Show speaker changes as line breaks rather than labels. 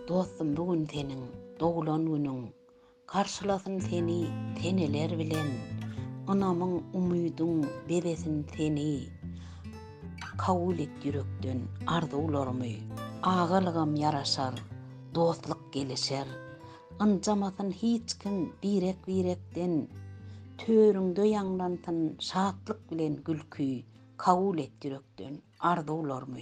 Dostum bugün senin doglan günün. Karşılasın seni teneler bilen. Anamın umydun bebesin seni. Kabul et yürekten arzularımı. Ağalığım yaraşar, dostluk gelişer. Ancamasın hiç kim virek-virekden. Törüňde ýanglansyn şatlyk bilen gülkü. Kabul et yürekten arzularımı.